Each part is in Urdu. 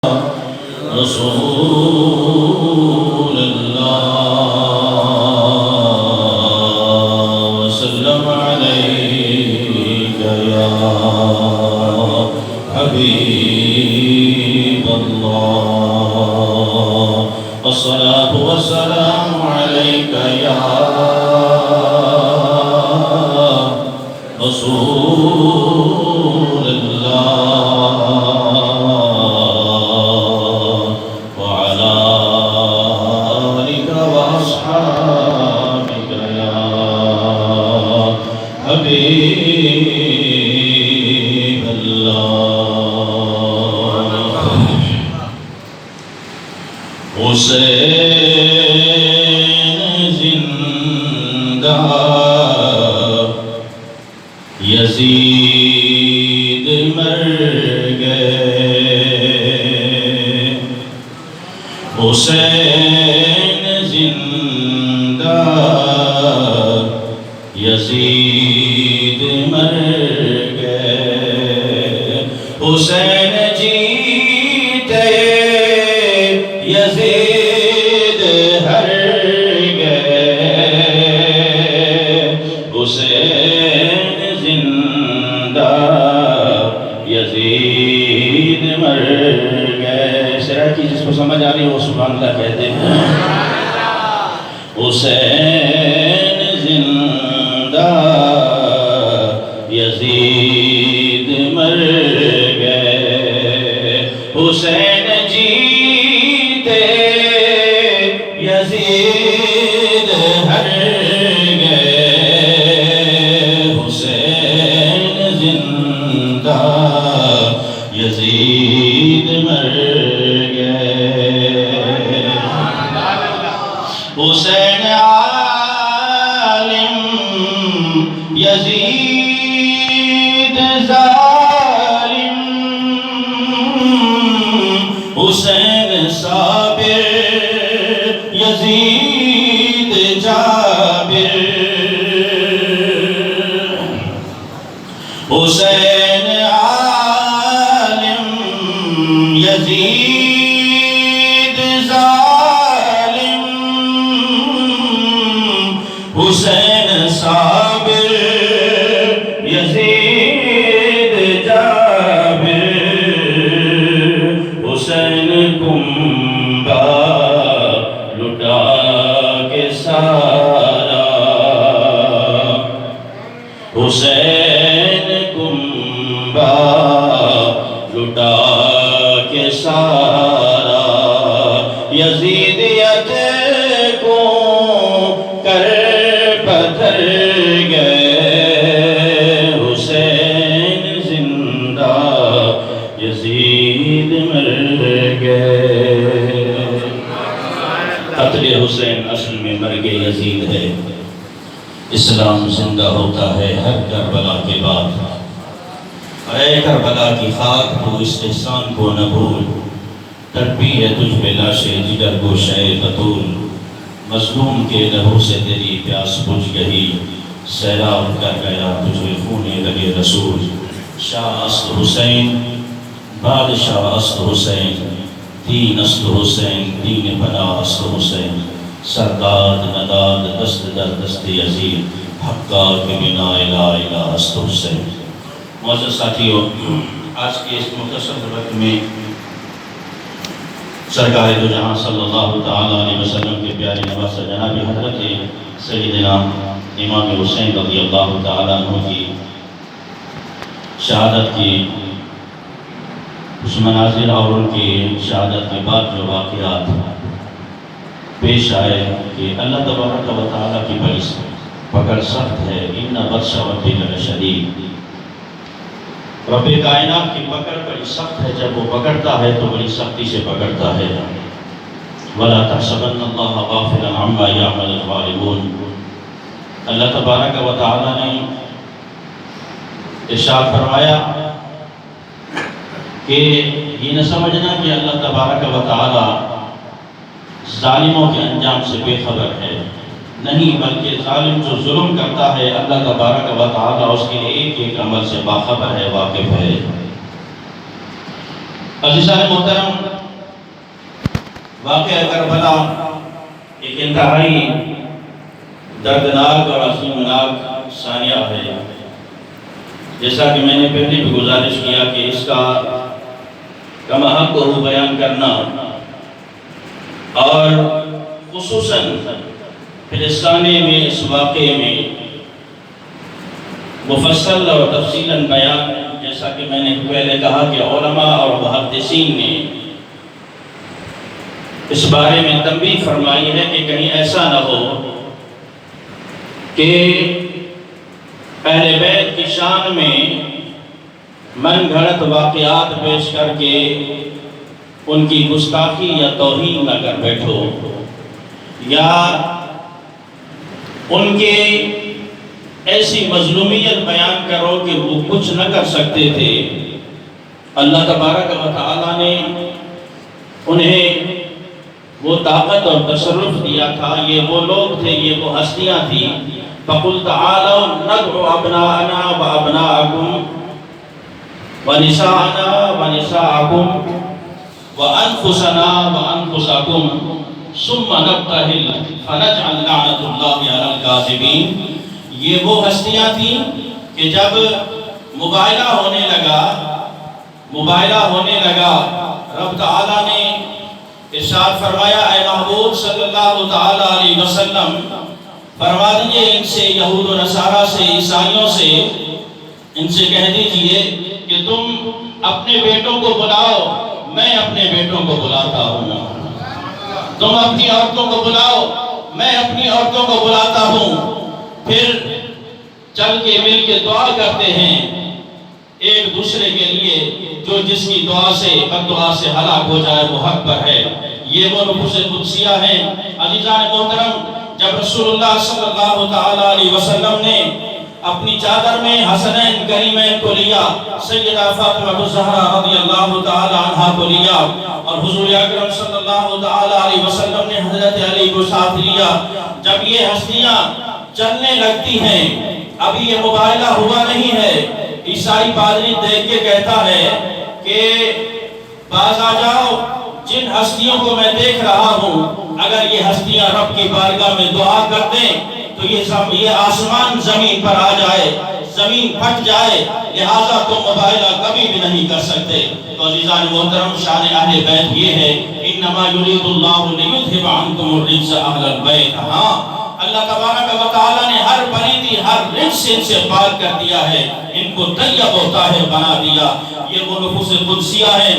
رسول الله وسلم عليك يا حبيب الله الصلاة والسلام عليك يا رسول الله وعلى آلك وأصحابك يا حبيب الله حسین زندہ یزید مر گئے حسین زندہ یزید مر گئے حسین جیتے یزید ہر گئے حسین زندہ یزید مر گئے شرح کی جس کو سمجھ آ رہی ہے وہ سبحان اللہ کہتے ہیں حسین زندہ یزید مر گئے حسین جیتے یزید ہر گئے حسین زندہ یزید مر گئے حسین عالم یزید ظالم حسین صابر یزید جابر حسین عالم یزید ظالم حسین صابر یزید جابر حسین کنبہ لٹا کے سارا حسین کنبہ لٹا کے سارا یزیدیت کو کر پتھر گئے حسین زندہ یزید مر گئے قتل حسین اصل میں مرگ یزید ہے اسلام زندہ ہوتا ہے ہر کربلا کے بعد اے کربلا کی خاک تو اس احسان کو نہ بھول تڑپی ہے تجھ پہ لاشِ جگر گوشۂ بطول مظلوم کے لہو سے تیری پیاس بجھ گئی سیلاب کر گیا تجھے خون لگے رسول شاہ اصل حسین بادشاہ اصل حسین دین اصل حسین دین بنا اصل حسین سرداد نداد دست در دست یزید حقا کے بنا الہ الہ اصل حسین معزز ساتھیو آج کے اس مختصر وقت میں سرکار دو جہاں صلی اللہ تعالیٰ علیہ وسلم کے پیارے نواسہ جناب حضرت سیدنا امام حسین رضی اللہ تعالیٰ عنہ کی شہادت کی اس مناظر اور ان کی شہادت کے بعد جو واقعات پیش آئے کہ اللہ تبارک و تعالیٰ کی بڑی پکڑ سخت ہے ان بطش ربک لشدید رب کائنات کی پکڑ بڑی سخت ہے جب وہ پکڑتا ہے تو بڑی سختی سے پکڑتا ہے وَلَا تَحْسَبَنَّ اللَّهَ غَافِلًا عَمَّا يَعْمَلُ الظَّالِمُونَ اللہ تبارک و تعالیٰ نے ارشاد فرمایا کہ یہ نہ سمجھنا کہ اللہ تبارک و تعالیٰ ظالموں کے انجام سے بے خبر ہے نہیں بلکہ ظالم جو ظلم کرتا ہے اللہ تبارک و تعالیٰ اس کے ایک ایک عمل سے باخبر ہے واقف ہے عزیزان محترم واقعہ کربلا ایک انتہائی دردناک اور عظیمناک ثانیہ ہے، جیسا کہ میں نے پہلے بھی گزارش کیا کہ اس کا کم حق کو بیان کرنا اور خصوصاً فلسطینے میں اس واقعے میں مفصل اور تفصیلاً بیان، جیسا کہ میں نے پہلے کہا کہ علماء اور محدثین نے اس بارے میں تنبیہ فرمائی ہے کہ کہیں ایسا نہ ہو کہ اہل بیت کی شان میں من گھڑت واقعات پیش کر کے ان کی گستاخی یا توہین نہ کر بیٹھو، یا ان کے ایسی مظلومیت بیان کرو کہ وہ کچھ نہ کر سکتے تھے۔ اللہ تبارک و تعالیٰ نے انہیں وہ طاقت اور تصرف دیا تھا، یہ وہ لوگ تھے، یہ وہ ہستیاں تھیں۔ فَقُلْ تَعَالَوْا نَدْعُ أَبْنَاءَنَا وَأَبْنَاءَكُمْ وَنِسَاءَنَا وَنِسَاءَكُمْ وَأَنفُسَنَا وَأَنفُسَكُمْ ثُمَّ نَبْتَهِلْ فَنَجْعَلْ لَعْنَةَ اللَّهِ عَلَى الْكَاذِبِينَ۔ یہ وہ ہستیاں تھیں کہ جب مباہلہ ہونے لگا رب تعالیٰ نے ارشاد فرمایا، اے محبوب صلی اللہ تعالیٰ علیہ وسلم فرما دیجئے ان سے، یہود و نصارہ سے، عیسائیوں سے، ان سے کہہ دیجئے کہ تم اپنے بیٹوں کو بلاؤ، میں اپنے بیٹوں کو بلاتا ہوں، تم اپنی عورتوں کو بلاؤ، میں اپنی عورتوں کو بلاتا ہوں، پھر چل کے مل کے دعا کرتے ہیں ایک دوسرے کے لیے، جو جس کی دعا سے بد دعا سے ہلاک ہو جائے وہ حق پر ہے۔ یہ وہ نفوس قدسیہ ہیں۔ عزیزان محترم، جب رسول اللہ صلی اللہ تعالیٰ علیہ وسلم نے اپنی چادر میں حسنین کریمین کو لیا، سیدہ فاطمہ الزہرا رضی اللہ تعالیٰ عنہ کو لیا، اور حضور اکرم صلی اللہ تعالیٰ علیہ وسلم نے حضرت علی کو ساتھ لیا، جب یہ ہستیاں چلنے لگتی ہیں، ابھی یہ مباہلہ ہوا نہیں ہے، عیسائی پادری دیکھ کے کہتا ہے کہ باز آ جاؤ، جن ہستیوں کو میں دیکھ رہا ہوں، اگر یہ ہستیاں رب کی بارگاہ میں دعا کر دیں تو یہ آسمان زمین پر آ جائے، زمین پھٹ جائے، لہٰذا تم مباہلہ کبھی بھی نہیں کر سکتے۔ تو عزیزان محترم، شان اہل بیت یہ ہے، انما یرید اللہ لیذھب عنکم الرجس اہل البیت۔ ہاں، اللہ تبارک و تعالیٰ نے ہر پلیتی، ہر رجس سے ان سے پاک کر دیا ہے، ان کو طیب و طاہر بنا دیا۔ یہ وہ نفوس قدسیہ ہیں۔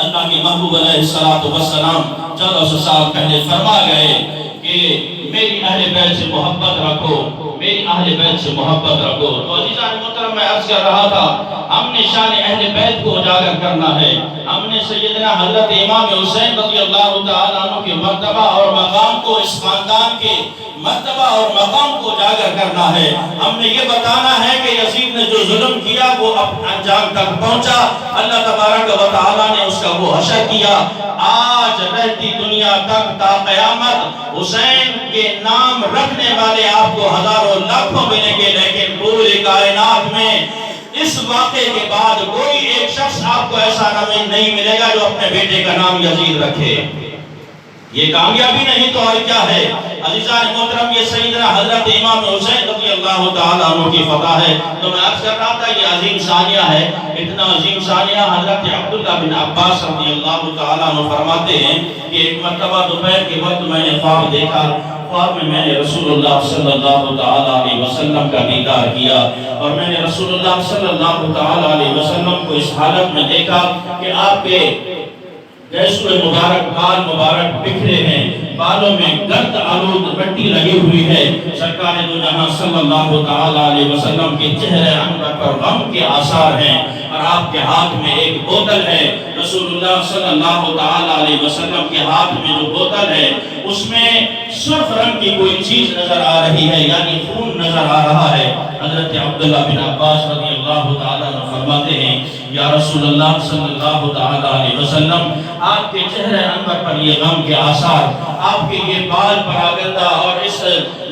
اللہ کے محبوب علیہ السلام 1400 سال پہلے فرما گئے کہ میری اہل بیت سے محبت رکھو، میری اہل بیت سے محبت رکھو۔ تو عزیزان محترم، میں عرض کر رہا تھا، ہم نے شان اہل بیت کو اجاگر کرنا ہے، ہم نے سیدنا حضرت امام حسین رضی اللہ تعالیٰ عنہ کے مرتبہ اور مقام کو، اس خاندان کے مرتبہ اور مقام کو اجاگر کرنا ہے۔ ہم نے یہ بتانا ہے کہ یزید نے جو ظلم کیا وہ انجام تک پہنچا، اللہ تبارک و تعالیٰ نے اس کا وہ حشر کیا۔ آج رہتی دنیا تک تا قیامت حسین کے نام رکھنے والے آپ کو ہزاروں لاکھوں ملیں گے، لیکن پوری کائنات میں اس واقعے کے بعد کوئی ایک شخص آپ کو ایسا نہیں ملے گا جو اپنے بیٹے کا نام یزید رکھے۔ یہ کامیابی نہیں تو اور کیا ہے؟ عزیزان محترم، یہ سیدنا حضرت امام حسین رضی اللہ تعالیٰ عنہ کی فتح ہے۔ تو میں عرض کر رہا تھا یہ عظیم ثانیہ ہے، اتنا عظیم ثانیہ حضرت عبداللہ بن عباس رضی اللہ تعالیٰ عنہ فرماتے ہیں کہ ایک مرتبہ دوپہر کے وقت میں نے خواب دیکھا، خواب میں نے رسول اللہ صلی اللہ تعالیٰ علیہ وسلم کا دیدار کیا، اور میں نے رسول اللہ صلی اللہ تعالیٰ علیہ وسلم کو اس حالت میں دیکھا کہ آپ کے گیسوئے مبارک، بال مبارک بکھرے ہیں، بالوں میں گرد آلود مٹی لگی ہوئی ہے، سرکار دو جہاں صلی اللہ تعالیٰ علیہ وسلم کے چہرے انور پر غم کے آثار ہیں، اور آپ کے ہاتھ میں ایک بوتل ہے، رسول اللہ صلی اللہ تعالیٰ علیہ وسلم کے ہاتھ میں جو بوتل ہے اس میں سرخ رنگ کی کوئی چیز نظر آ رہی ہے، یعنی خون نظر آ رہا ہے۔ حضرت عبداللہ بن عباس رضی اللہ تعالیٰ عنہ فرماتے ہیں، یا رسول اللہ صلی اللہ تعالیٰ علیہ وسلم، آپ کے چہرے انور پر یہ غم کے آثار، آپ کے یہ بال پراگندہ اور اس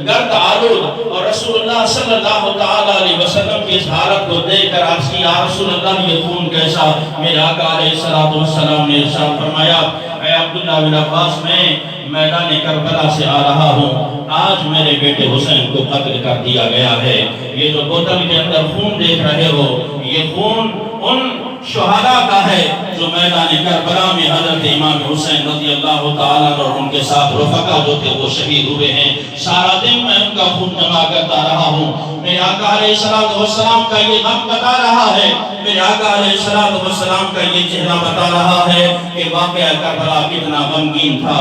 گرد آلود، اور رسول اللہ صلی اللہ تعالیٰ علیہ وسلم کی اس حالت کو دیکھ کر آپ کی یا رسول اللہ یہ خون کیسا؟ میرے آقا علیہ السلام نے ارشاد فرمایا، اے عبداللہ بن عباس میں میدان کربلا سے آ رہا ہوں، آج میرے بیٹے حسین کو قتل کر دیا گیا ہے۔ یہ جو بوتل کے اندر خون دیکھ رہے ہو، یہ خون ان شہداء کا ہے جو میدان کربلا میں حضرت امام حسین رضی اللہ تعالیٰ اور ان کے ساتھ رفقا جو تھے وہ شہید ہوئے ہیں۔ سارا دن میں ان کا خون جمع کرتا رہا ہوں۔ میرے آقا علیہ السلام کا یہ غم بتا رہا ہے، میرے آقا علیہ السلام کا یہ چہرہ بتا رہا ہے کہ واقعہ کربلا کتنا غمگین تھا،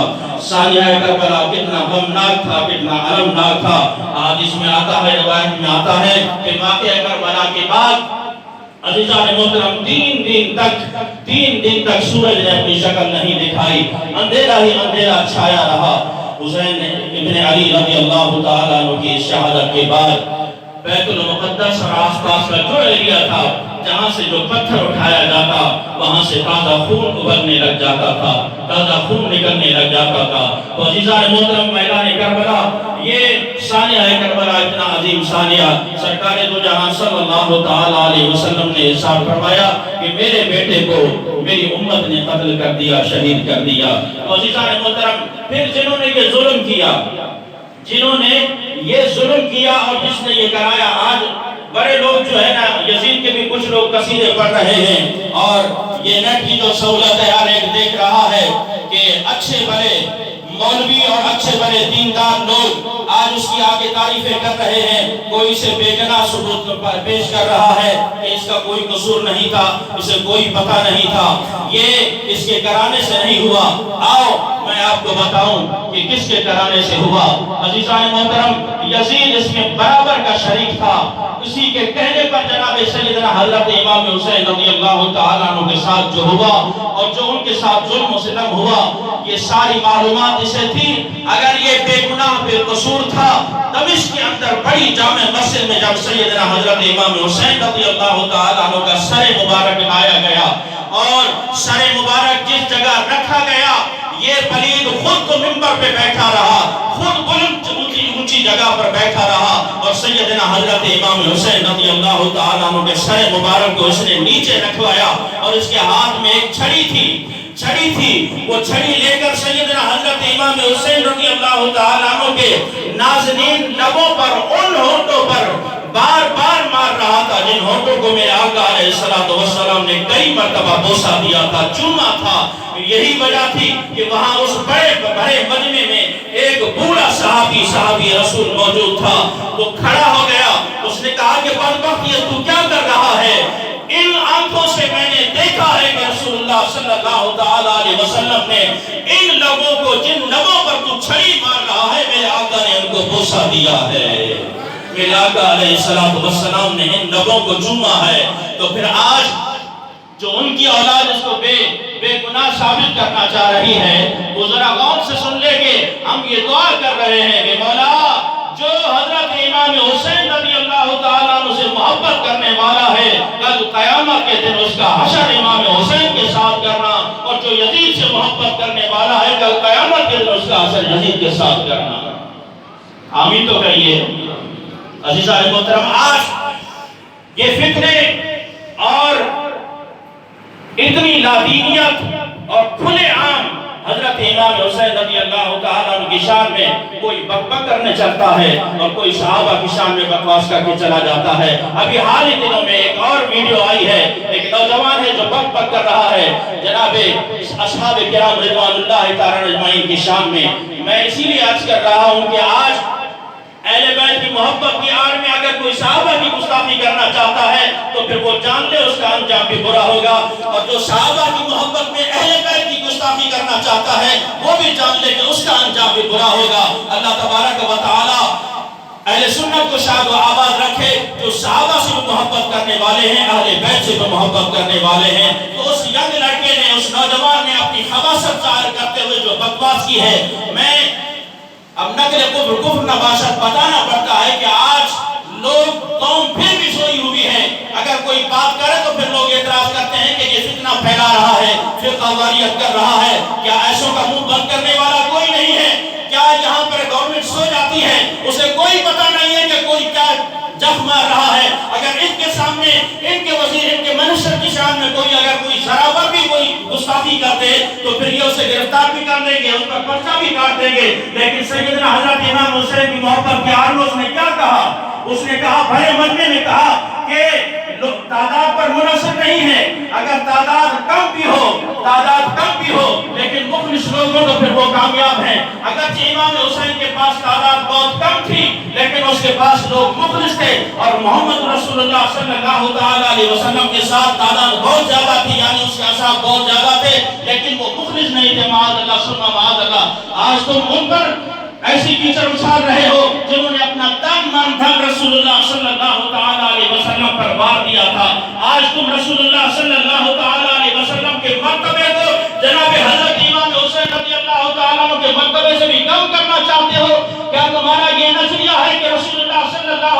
سانحہ کربلا کتنا غمناک تھا، کتنا المناک تھا۔ حدیث میں آتا ہے، روایت میں آتا ہے کہ واقعہ کربلا کے بعد عزیزان محترم تین دن تک سورج نے اپنی شکل نہیں دکھائی، اندھیرا ہی اندھیرا چھایا رہا۔ حسین ابن علی رضی اللہ تعالیٰ عنہ کی شہادت کے بعد بیت المقدس اور آس پاس کا جو ایریا تھا، جہاں سے جو پتھر اٹھایا جاتا وہاں سے تازہ خون ابلنے لگ جاتا تھا، تازہ خون نکلنے لگ جاتا تھا۔ تو عزیزان محترم میدان کربلا، یہ سانحہ کربلا اتنا عظیم سانحہ، سرکار دو جہاں صلی اللہ تعالیٰ علیہ وسلم نے ارشاد فرمایا کہ میرے بیٹے کو میری امت نے قتل کر دیا، شہید کر دیا۔ تو عزیزان محترم، پھر جنہوں نے یہ ظلم کیا، جنہوں نے یہ ظلم کیا اور جس نے یہ کرایا، آج بڑے لوگ جو ہے نا، یزید کے بھی کچھ لوگ قصیدے پڑھ رہے ہیں، اور یہ نیٹ کی جو سہولت ہے ہر ایک دیکھ رہا ہے کہ اچھے بڑے مولوی اور اچھے بڑے دیندار لوگ آج اس کی آگے تعریفیں کر رہے ہیں۔ کوئی اسے بے گناہ ثبوت پیش کر رہا ہے کہ اس کا کوئی قصور نہیں تھا، اسے کوئی پتہ نہیں تھا، یہ اس کے کرانے سے نہیں ہوا۔ آؤ میں آپ کو بتاؤں کہ کس کے کرانے سے ہوا۔ عزیزان محترم، یزید اس میں برابر کا شریک تھا۔ اسی کے کہنے پر جناب سیدنا حضرت امام حسین رضی اللہ تعالیٰ عنہ کے ساتھ جو ہوا اور جو ان کے ساتھ ظلم و ستم ہوا، یہ ساری معلومات اسے تھی۔ اگر یہ بے گناہ بے قصور تھا، دمشق کے اندر بڑی جامع مسجد میں جب سیدنا حضرت امام حسین رضی اللہ تعالیٰ عنہ کا سر مبارک لایا گیا اور سر مبارک جس جگہ رکھا گیا، یہ پلید خود تو منبر پہ بیٹھا رہا، خود بلند اونچی جگہ پر بیٹھا رہا، اور سیدنا حضرت امام حسین رضی اللہ تعالیٰ عنہ کے سر مبارک کو اس نے نیچے رکھوایا، اور اس کے ہاتھ میں ایک چھڑی تھی، وہ چھڑی لے کر سیدنا حضرت امام حسین رضی اللہ تعالیٰ عنہ کے نازنین لبوں پر، ان ہونٹوں پر بار بار مار رہا تھا جن ہونٹوں کو میرے آقا علیہ السلام نے کئی مرتبہ بوسہ دیا تھا، چوما تھا۔ یہی وجہ تھی کہ وہاں اس بڑے مجمع میں ایک بوڑھا صحابی رسول موجود تھا۔ وہ کھڑا ہو گیا، اس نے کہا کہ بدبخت یہ تو کیا کر رہا ہے؟ ان آنکھوں سے میں نے دیکھا ہے کہ رسول اللہ صلی اللہ تعالیٰ علیہ وسلم نے ان لوگوں کو، جن لوگوں پر تو چھڑی مار رہا ہے، میرے آقا نے ان کو بوسہ دیا ہے، میرے آقا علیہ السلام نے ان لوگوں کو چوما ہے۔ تو پھر آج جو ان کی اولاد اس کو بے گناہ ثابت کرنا چاہ رہی ہے، وہ ذرا غور سے سن لے کہ ہم یہ دعا کر رہے ہیں کہ مولا جو حضرت امام حسین رضی اللہ تعالیٰ عنہ سے محبت کرنے والا ہے، کل قیامت کے دن اس کا حشر امام حسین کے ساتھ کرنا، اور جو یزید سے محبت کرنے والا ہے، کل قیامت کے دن اس کا حشر یزید کے ساتھ کرنا۔ آمین تو کہیے۔ عزیزان محترم، آج یہ فتنے اور اتنی لادینیت اور کھلے عام حضرت امام حسین رضی اللہ تعالیٰ عنہ کی شان میں کوئی بک کرنے چلتا ہے اور کوئی صحابہ کی شان میں بکواس کر کے چلا جاتا ہے۔ ابھی حال ہی دنوں میں ایک اور ویڈیو آئی ہے، ایک نوجوان ہے جو بک کر رہا ہے جناب اصحاب کرام رضوان اللہ تعالیٰ اجمعین کی شان میں۔ میں اسی لیے عرض کر رہا ہوں کہ آج اہل بیت کی محبت کی آڑ میں اگر کوئی صحابہ کی گستاخی کرنا چاہتا ہے تو پھر وہ جان لے اس کا انجام بھی برا ہوگا، اور جو صحابہ کی محبت میں اہل بیت کی گستاخی کرنا چاہتا ہے وہ بھی جان لے کہ اس کا انجام بھی برا ہوگا۔ اللہ تبارک و تعالی اہل سنت کو شاد و آباد رکھے، جو صحابہ سے بھی محبت کرنے والے ہیں، اہل بیت سے بھی محبت کرنے والے ہیں۔ تو اس ینگ لڑکے نے، اس نوجوان نے اپنی خباثت ظاہر کرتے ہوئے جو بکواس کی ہے، میں اب نقل کفر نباشت بتانا پڑتا ہے کہ آج لوگ قوم پھر بھی سوئی ہوئی ہے۔ اگر کوئی بات کرے تو پھر لوگ اعتراض کرتے ہیں کہ یہ فتنہ پھیلا رہا ہے، فرقہ واریت کر رہا ہے۔ کیا ایسوں کا منہ بند کرنے والا کوئی نہیں ہے؟ کیا یہاں پر گورنمنٹ سو جاتی ہے، اسے کوئی پتہ نہیں ہے کہ کوئی کیا جخ مار رہا ہے؟ اگر ان کے سامنے ان کے وزیر، ان کے منسٹر کی شان میں کوئی اگر کوئی ذرا بھی کوئی گستاخی کرتے تو پھر یہ اسے گرفتار گرفتار بھی کر دیں گے، اس پر پرچہ بھی کاٹ دیں گے، لیکن سیدنا حضرت امام حسین کی محبت کے عالم اس نے کیا کہا؟ اس نے کہا، بھرے مرنے میں کہا کہ تعداد پر منحصر نہیں ہے، اگر تعداد کم بھی ہو لیکن مخلص لوگ ہو تو پھر وہ کامیاب ہیں۔ اگرچہ امام حسین کے پاس تعداد بہت کم تھی لیکن اس کے پاس لوگ مخلص تھے، اور محمد رسول اللہ صلی اللہ علیہ وسلم کے ساتھ تعداد بہت زیادہ تھی، یعنی اس کے اصحاب بہت زیادہ تھے لیکن وہ مخلص نہیں تھے، معاذ اللہ ثم معاذ اللہ۔ آج تم ان پر ایسی کیچڑ اچھال رہے ہو جنہوں نے اپنا تن من دھن رسول اللہ صلی اللہ علیہ وسلم پر وار دیا تھا۔ آج تم رسول اللہ صلی اللہ علیہ وسلم کے مرتبے کو جناب حضرت امام حسین رضی اللہ تعالیٰ عنہ کے مرتبے سے بھی کم کرنا چاہتے ہو۔ کیا تمہارا یہ نظریہ ہے کہ رسول اللہ صلی اللہ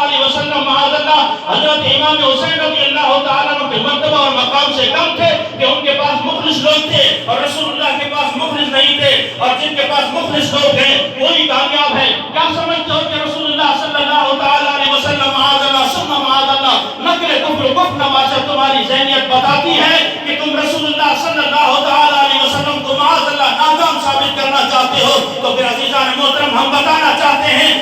علیہ وسلم معاذ اللہ حضرت امام حسین رضی اللہ تعالیٰ عنہ کے مرتبہ اور مقام سے کم تھے کہ ان کے پاس مخلص لوگ تھے اور رسول اللہ کے پاس مخلص نہیں تھے، اور جن کے پاس مخلص لوگ ہیں وہی کامیاب ہے؟ کیا سمجھتے ہو کہ رسول اللہ صلی اللہ علیہ وسلم معاذ اللہ ثم معاذ اللہ نقل کفر کفر نواشا تمہاری ذہنیت بتاتی ہے کہ تم رسول اللہ صلی اللہ علیہ وسلم کو معاذ اللہ ناکام ثابت کرنا چاہتے ہو؟ تو پھر عزیزان محترم ہم بتانا چاہتے ہیں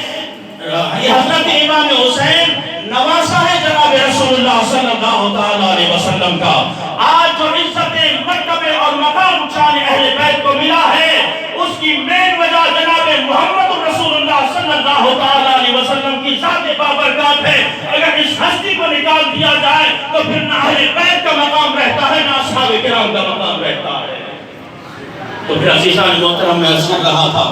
یہ حضرت امام حسین نواسا ہے جناب رسول اللہ صلی اللہ علیہ وسلم کا۔ آج جو عزت مرتبے اور مقام شان اہل بیت کو ملا ہے اس کی مین وجہ جناب محمد رسول اللہ صلی اللہ علیہ وسلم کی ذات بابرکات ہے۔ اگر اس ہستی کو نکال دیا جائے تو پھر نہ اہل بیت کا مقام رہتا ہے نہ اصحاب کرام کا مقام رہتا ہے۔ تو پھر عزیزان محترم میں عرض کر رہا تھا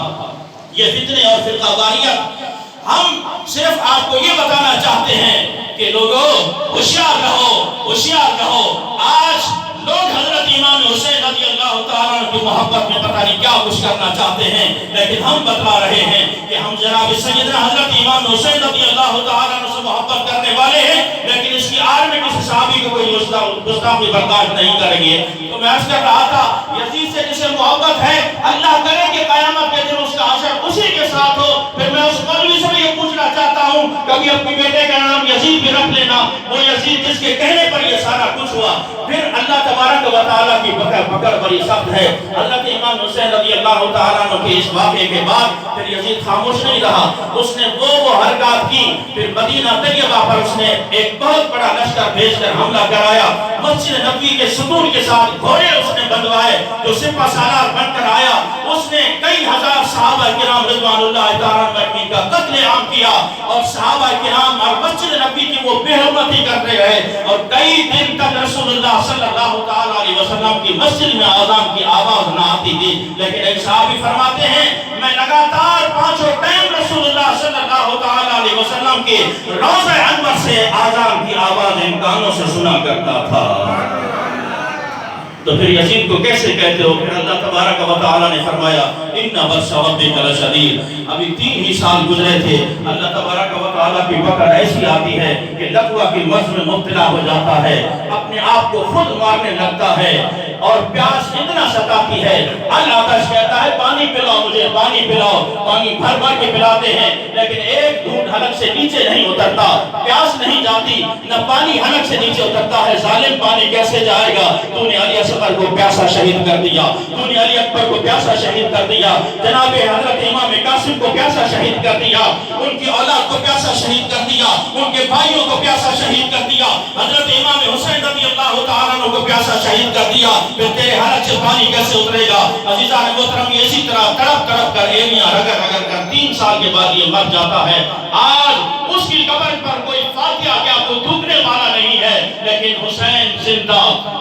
یہ فتنے اور فرقہ واریت ہم صرف آپ کو یہ بتانا چاہتے ہیں کہ لوگوں ہوشیار رہو۔ آج لوگ حضرت امام حسین رضی اللہ تعالیٰ عنہ کی محبت میں پتہ نہیں کیا کچھ کرنا چاہتے ہیں، لیکن ہم بتلا رہے ہیں کہ ہم جناب سیدنا حضرت امام حسین رضی اللہ تعالیٰ عنہ سے محبت کرنے والے ہیں، لیکن اس کی آڑ میں کسی صحابی کو کوئی گستاخی برداشت نہیں کریں گے۔ تو میں عرض کر رہا تھا یزید سے جسے محبت ہے اللہ کرے کہ قیامت کے دن اس کا حشر اسی کے ساتھ ہو۔ پھر میں اس مولوی سے بھی یہ پوچھنا چاہتا ہوں کبھی اپنے بیٹے کا نام یزید بھی رکھ لینا، وہ یزید جس کے کہنے پر یہ سارا کچھ ہوا۔ پھر اللہ تبارک و تعالیٰ کی پکڑ بڑی سخت ہے۔ حضرت امام حسین رضی اللہ تعالیٰ عنہ کے اس واقعے کے بعد پھر یزید خاموش نہیں رہا، اس نے وہ حرکات کی۔ پھر مدینہ طیبہ پر اس نے ایک بہت بڑا لشکر بھیج کر حملہ کرایا، مسجد نبوی کے ستون کے ساتھ گھوڑے اس نے بندوائے، جو سپہ سالار بن کر آیا۔ اس نے کئی ہزار صحابہ کرام رضوان اللہ تعالیٰ عنہ کا قتل عام کیا، اور صحابہ کرام اور مسجد نبوی کی وہ بے حرمتی کرتے رہے، اور کئی دن تک رسول اللہ صلی اللہ علیہ وسلم کی مسجد میں اذان کی آواز نہ آتی تھی۔ لیکن ایک صحابی فرماتے ہیں میں لگاتار 5 ٹائم رسول اللہ صلی اللہ علیہ وسلم کے روضہ انور سے اذان کی آواز ان کانوں سے سنا کرتا تھا۔ تو پھر یزید کو کیسے کہتے ہو؟ پھر اللہ تبارک و تعالیٰ نے فرمایا اِنَّ بَطْشَ رَبِّكَ لَشَدِيدٌ۔ ابھی 3 ہی سال گزرے تھے، اللہ تبارک و تعالیٰ کی پکڑ ایسی آتی ہے کہ لقوہ کی مرض میں مبتلا ہو جاتا ہے، اپنے آپ کو خود مارنے لگتا ہے، اور پیاس اتنا ستاتی ہے۔ العطش کہتا ہے پانی پلاؤ مجھے، پانی پلاؤ، پانی بھر بھر کے پلاتے ہیں، لیکن ایک گھونٹ حلق سے نیچے نہیں اترتا، پیاس نہیں جاتی، نہ پانی حلق سے نیچے اترتا ہے۔ ظالم پانی کیسے جائے گا؟ تو نے علی اصغر کو پیاسا شہید کر دیا، تو نے علی اکبر کو پیاسا شہید کر دیا، جناب حضرت امام قاسم کو پیاسا شہید کر دیا، ان کی اولاد کو پیاسا شہید کر دیا، ان کے بھائیوں کو پیاسا شہید کر دیا، حضرت امام حسین رضی اللہ تعالیٰ عنہ کو پیاسا شہید کر دیا۔ پھر تیرے حلق سے پانی کیسے اترے گا؟ عزیزان محترم اسی طرح تڑپ تڑپ کر ایڑیاں رگڑ رگڑ کر 3 سال کے بعد یہ مر جاتا ہے۔ آج اس کی قبر پر کوئی فاتحہ کیا کو تھوکنے والا نہیں ہے، لیکن حسین زندہ،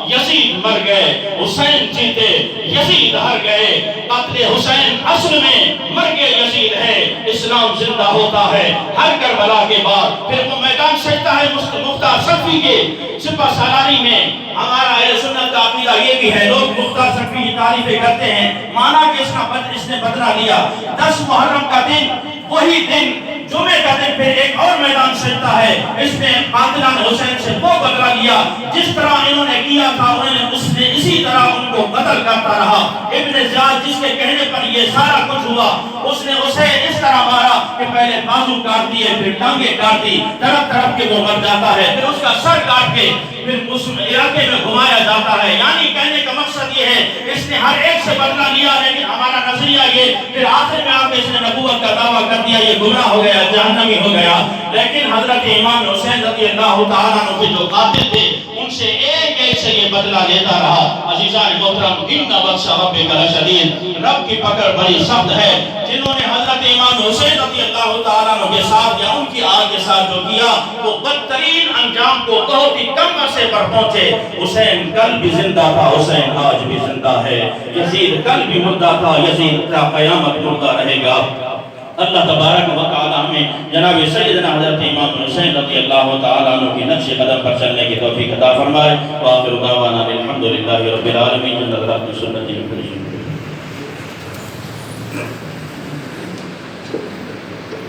یزید مر گئے، حسین جیتے، یزید ہار گئے۔ قتل حسین اصل میں مرگ یزید ہے، اسلام زندہ ہوتا ہے ہر کربلا کے بعد۔ پھر وہ میدان سجتا ہے مختار صفی کے سپہ سالاری میں۔ ہمارا اہل سنت کا عقیدہ یہ بھی ہے، لوگ مختار صفی کی تعریفیں کرتے ہیں، مانا کہ اس نے بدلہ لیا۔ 10 محرم کا دن، وہی دن جمعے کا دن پھر ایک اور میدان سجتا ہے، اس نے قاتلان حسین سے وہ بدلہ لیا جس طرح انہوں نے کیا تھا، اس نے اسی طرح ان کو قتل کرتا رہا۔ ابن زیاد جس کے کہنے پر یہ سارا کچھ ہوا، اس نے اسے اس طرح مارا کہ پہلے بازو کاٹ دیے، پھر ٹانگیں کاٹ دی، تڑپ تڑپ کے وہ مر جاتا ہے، پھر اس کا سر کاٹ کے پھر اس علاقے میں گھمایا جاتا ہے۔ یعنی کہنے کا مقصد یہ ہے اس نے ہر ایک سے بدلہ لیا، لیکن ہمارا نظریہ یہ، پھر آخر میں آ کے اس نے نبوت کا دعویٰ کر دیا، یہ گمراہ ہو گیا، جہنمی ہو گیا۔ لیکن حضرت امام حسین رضی اللہ تعالیٰ عنہ کے جو قاتل تھے ان سے ایک ایک سے یہ بدلہ لیتا رہا۔ عزیزان محترم، ان بطش ربک لشدید، رب کی پکڑ بڑی سخت ہے۔ جنہوں نے حضرت امام حسین رضی اللہ تعالیٰ عنہ کے ساتھ یا ان کی آگ کے ساتھ جو کیا وہ بدترین انجام کو بہت ہی کم عرصے پر پہنچے۔ حسین کل بھی زندہ تھا، حسین آج بھی زندہ ہے۔ یزید کل بھی مردہ تھا، یزید تا قیامت مردہ رہے گا۔ اللہ تبارک و تعالی ہمیں جناب سیدنا حضرت امام حسین رضی اللہ تعالیٰ عنہ کی نقش قدم پر چلنے کی توفیق عطا فرمائے۔ وآخر دعوانا الحمدللہ رب العالمین۔